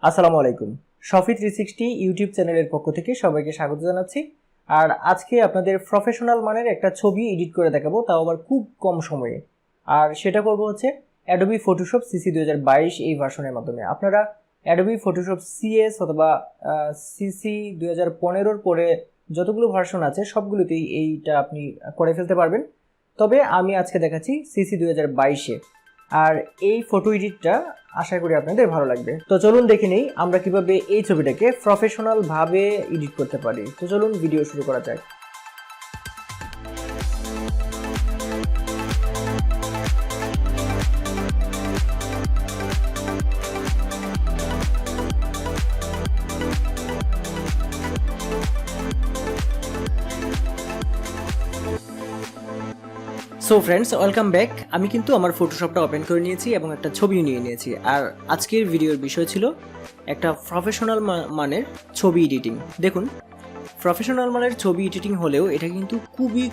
আসসালামু আলাইকুম। শফি 360 ইউটিউব চ্যানেলের পক্ষ থেকে সবাইকে স্বাগত জানাচ্ছি। আর আজকে আপনাদের প্রফেশনাল মানের একটা ছবি এডিট করে দেখাবো, তাও আবার খুব কম সময়ে। আর সেটা করব হচ্ছে অ্যাডোবি ফটোশপ সিসি 2022 এই ভার্সনের মাধ্যমে। আপনারা অ্যাডোবি ফটোশপ সিএস অথবা সিসি 2015-র পরে যতগুলো ভার্সন আছে সবগুলোতেই এইটা আপনি করে ফেলতে পারবেন। তবে আমি আজকে দেখাচ্ছি সিসি 2022-এ। আর এই ফটো এডিটটা আশা করি আপনাদের ভালো লাগবে। তো চলুন দেখে নেই আমরা কিভাবে এই ছবিটাকে প্রফেশনাল ভাবে এডিট করতে পারি। তো চলুন ভিডিও শুরু করা যাক। So friends, welcome back. আমি কিন্তু আমার ফটোশপটা ওপেন করে নিয়েছি এবং একটা ছবিও নিয়ে নিয়েছি। আর আজকের ভিডিওর বিষয় ছিল একটা প্রফেশনাল মানের ছবি এডিটিং। দেখুন, প্রফেশনাল মানের ছবি এডিটিং হলেও এটা কিন্তু খুবই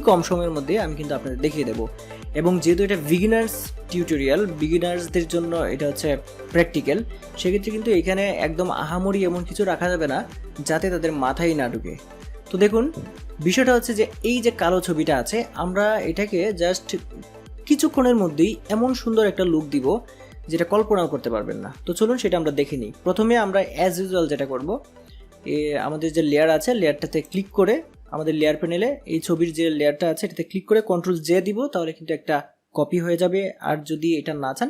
কম সময়ের মধ্যে আমি কিন্তু আপনাদের দেখিয়ে দেবো। এবং যেহেতু এটা বিগিনার্স টিউটোরিয়াল, বিগিনার্সদের জন্য এটা হচ্ছে প্র্যাকটিক্যাল, সেক্ষেত্রে কিন্তু এখানে একদম আহামরি এমন কিছু রাখা যাবে না যাতে তাদের মাথায় না ঢুকে। তো দেখুন, বিষয়টা হচ্ছে যে এই যে কালো ছবিটা আছে, আমরা এটাকে জাস্ট কিছুক্ষণের মধ্যেই এমন সুন্দর একটা লুক দিব যেটা কল্পনাও করতে পারবেন না। তো চলুন সেটা আমরা দেখে নিই। প্রথমে আমরা অ্যাজ ইউজুয়াল যেটা করব, আমাদের যে লেয়ার আছে লেয়ারটাতে ক্লিক করে আমাদের লেয়ার প্যানেলে এই ছবির যে লেয়ারটা আছে এটাতে ক্লিক করে কন্ট্রোল জে দিব, তাহলে কিন্তু একটা কপি হয়ে যাবে। আর যদি এটা না চান,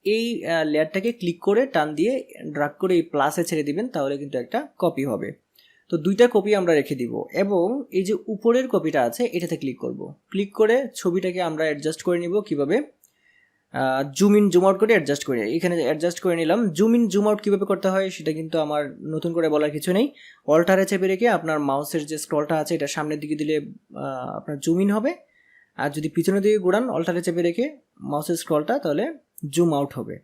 এই লেয়ারটাকে ক্লিক করে টান দিয়ে ড্রাগ করে এই প্লাসে ছেড়ে দিবেন, তাহলে কিন্তু একটা কপি হবে। তো দুইটা কপি আমরা রেখে দিব এবং এই যে উপরের কপিটা আছে এটাতে ক্লিক করব। ক্লিক করে ছবিটাকে আমরা অ্যাডজাস্ট করে নিব। কিভাবে? জুম ইন জুম আউট করে অ্যাডজাস্ট করে, এখানে অ্যাডজাস্ট করে নিলাম। জুম ইন জুম আউট কীভাবে করতে হয় সেটা কিন্তু আমার নতুন করে বলার কিছু নেই। অল্টারে চেপে রেখে আপনার মাউসের যে স্ক্রলটা আছে এটা সামনের দিকে দিলে আপনার জুম ইন হবে, আর যদি পিছনের দিকে ঘোরান অল্টারে চেপে রেখে মাউসের স্ক্রলটা, তাহলে জুম আউট হবে।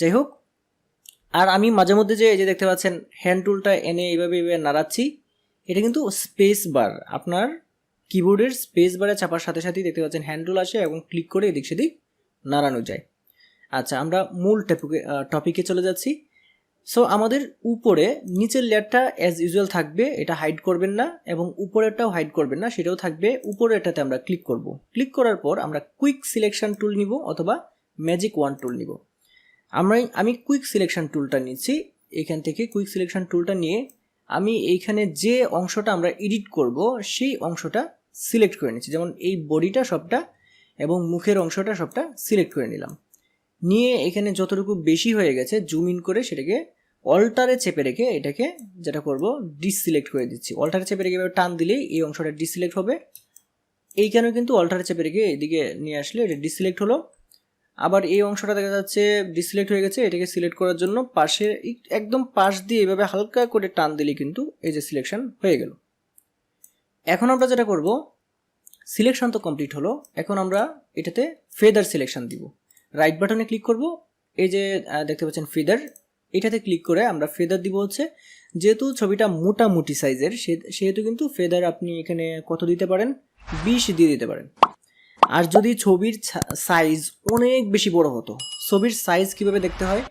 যাই হোক, আর আমি মাঝে মধ্যে যে এই যে দেখতে পাচ্ছেন হ্যান্ড টুলটা এনে এইভাবে নাড়াচ্ছি, এটা কিন্তু স্পেস বার। আপনার কিবোর্ডের স্পেস বারে চাপার সাথে সাথেই দেখতে পাচ্ছেন হ্যান্ড টুল আসে এবং ক্লিক করে এদিক সেদিক নাড়ানো যায়। আচ্ছা, আমরা মূল টপিকে চলে যাচ্ছি। সো আমাদের উপরে নিচের লেয়ারটা অ্যাজ ইউজুয়াল থাকবে, এটা হাইড করবেন না, এবং উপরেরটাও হাইড করবেন না, সেটাও থাকবে। উপরেরটাতে আমরা ক্লিক করব। ক্লিক করার পর আমরা কুইক সিলেকশন টুল নিব অথবা ম্যাজিক ওয়ান টুল নিব। আমি কুইক সিলেকশন টুলটা নিচ্ছি। এখান থেকে কুইক সিলেকশন টুলটা নিয়ে আমি এইখানে যে অংশটা আমরা এডিট করব সেই অংশটা সিলেক্ট করে নিচ্ছি। যেমন এই বডিটা সবটা এবং মুখের অংশটা সবটা সিলেক্ট করে নিলাম। নিয়ে এখানে যতটুকু বেশি হয়ে গেছে জুম ইন করে সেটাকে অল্টারে চেপে রেখে এটাকে যেটা করব ডিসিলেক্ট করে দিচ্ছি। অল্টারে চেপে রেখে এভাবে টান দিলেই এই অংশটা ডিসিলেক্ট হবে। এইখানেও কিন্তু অল্টারে চেপে রেখে এদিকে নিয়ে আসলে এটা ডিসিলেক্ট হলো। আবার এই অংশটা দেখা যাচ্ছে ডিসিলেক্ট হয়ে গেছে। এটাকে সিলেক্ট করার জন্য পাশে একদম পাশ দিয়ে এভাবে হালকা করে টান দিলে কিন্তু এই যে সিলেকশন হয়ে গেল। এখন আমরা যেটা করব, সিলেকশন তো কমপ্লিট হলো, এখন আমরা এটাতে ফেদার সিলেকশন দিব। রাইট বাটনে ক্লিক করব, এই যে দেখতে পাচ্ছেন ফেদার, এটাতে ক্লিক করে আমরা ফেদার দিব হচ্ছে, যেহেতু ছবিটা মোটামুটি সাইজের সেহেতু কিন্তু ফেদার আপনি এখানে কত দিতে পারেন, 20 দিয়ে দিতে পারেন। আর যদি ছবির সাইজ অনেক বেশি বড় হতো, ছবির সাইজ কিভাবে দেখতে হয়,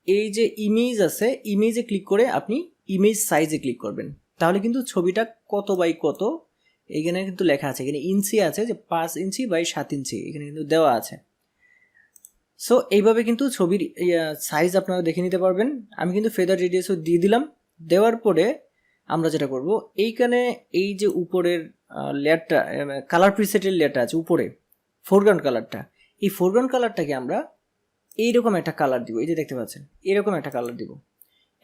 এই যে ইমেজ আছে ইমেজে ক্লিক করে আপনি ইমেজ সাইজে ক্লিক করবেন, তাহলে কিন্তু ছবিটা কত বাই কত এখানে কিন্তু লেখা আছে। এখানে ইঞ্চি আছে যে 5 ইঞ্চি বাই 7 ইঞ্চি এখানে কিন্তু দেওয়া আছে। সো এইভাবে কিন্তু ছবির সাইজ আপনারা দেখে নিতে পারবেন। আমি কিন্তু ফেদার রেডিয়াসও দিয়ে দিলাম। দেওয়ার পরে আমরা যেটা করব, এইখানে এই যে উপরের লেয়ারটা কালার প্রিসেটের লেয়ারটা আছে উপরে ফোরগ্রাউন্ড কালারটা, এই ফোরগ্রাউন্ড কালারটাকে আমরা এইরকম একটা কালার দিব। এই যে দেখতে পাচ্ছেন এরকম একটা কালার দিব।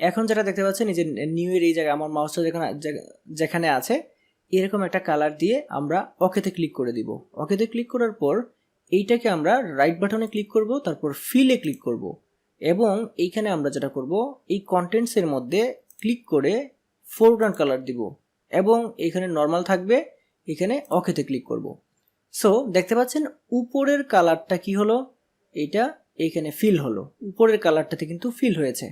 এখন যেটা দেখতে পাচ্ছেন এই যে নিউ এর এই জায়গায় আমার মাউসটা যেখানে আছে এরকম একটা কালার দিয়ে আমরা ওকেতে ক্লিক করে দিব। ওকেতে ক্লিক করার পর এইটাকে আমরা রাইট বাটনে ক্লিক করব, তারপর ফিলে ক্লিক করব এবং এইখানে আমরা যেটা করব, এই কন্টেন্টসের মধ্যে ক্লিক করে ফোরগ্রাউন্ড কালার দিব এবং এখানে নর্মাল থাকবে, এখানে ওকেতে ক্লিক করব। সো দেখতে পাচ্ছেন উপরের কালারটা কি হলো, এটা এইখানে ফিল হলো, উপরের কালারটাতে কিন্তু ফিল হয়েছে।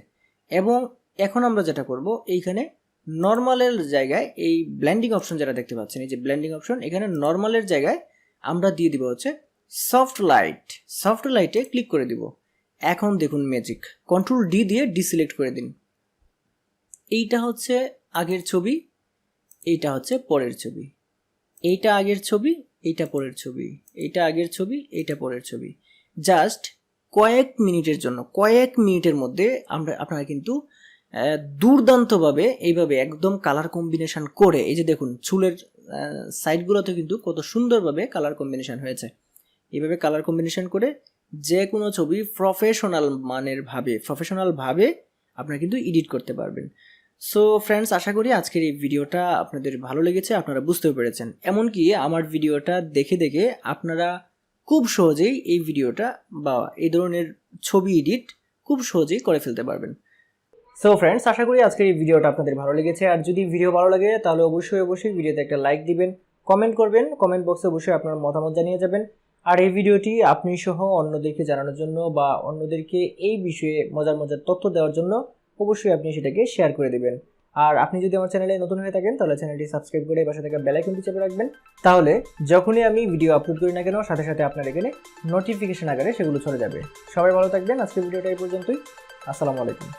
এবং এখন আমরা যেটা করব, এইখানে নর্মালের জায়গায় এই ব্লেন্ডিং অপশন যেটা দেখতে পাচ্ছেন, এই যে ব্লেন্ডিং অপশন, এখানে নর্মালের জায়গায় আমরা দিয়ে দিব হচ্ছে সফট লাইট। সফট লাইটে ক্লিক করে দিব এখন দেখুন ম্যাজিক, কন্ট্রোল ডি দিয়ে ডিসিলেক্ট করে দিন। এইটা হচ্ছে আগের ছবি, এইটা হচ্ছে পরের ছবি, এইটা আগের ছবি, এইটা পরের ছবি, এইটা আগের ছবি, এইটা পরের ছবি। জাস্ট কয়েক মিনিটের মধ্যে আপনারা কিন্তু দুর্দান্তভাবে এইভাবে একদম কালার কম্বিনেশন করে, এই যে দেখুন চুলের সাইডগুলোতে কিন্তু কত সুন্দরভাবে কালার কম্বিনেশন হয়েছে। এইভাবে কালার কম্বিনেশন করে যে কোনো ছবি প্রফেশনালভাবে আপনারা কিন্তু এডিট করতে পারবেন। সো ফ্রেন্ডস, আশা করি আজকের এই ভিডিওটা আপনাদের ভালো লেগেছে, আপনারা বুঝতেও পেরেছেন। এমনকি আমার ভিডিওটা দেখে দেখে আপনারা খুব সহজেই এই ভিডিওটা বা এই ধরনের ছবি এডিট খুব সহজেই করে ফেলতে পারবেন। সো ফ্রেন্ডস, আশা করি আজকের এই ভিডিওটা আপনাদের ভালো লেগেছে। আর যদি ভিডিও ভালো লাগে তাহলে অবশ্যই ভিডিওতে একটা লাইক দিবেন, কমেন্ট করবেন, কমেন্ট বক্সে অবশ্যই আপনার মতামত জানিয়ে যাবেন। আর এই ভিডিওটি আপনি সহ অন্যদেরকে জানানোর জন্য বা অন্যদেরকে এই বিষয়ে মজার তথ্য দেওয়ার জন্য অবশ্যই আপনি সেটাকে শেয়ার করে দেবেন। আর আপনি যদি আমার চ্যানেলে নতুন হয়ে থাকেন তাহলে চ্যানেলটি সাবস্ক্রাইব করে পাশে থাকা বেল আইকনটি চেপে রাখবেন। তাহলে যখনই আমি ভিডিও আপলোড করি না কেন সাথে সাথে আপনার এখানে নোটিফিকেশন আকারে সেগুলো চলে যাবে। সবাই ভালো থাকবেন। আজকের ভিডিওটা এই পর্যন্তই। আসসালামু আলাইকুম।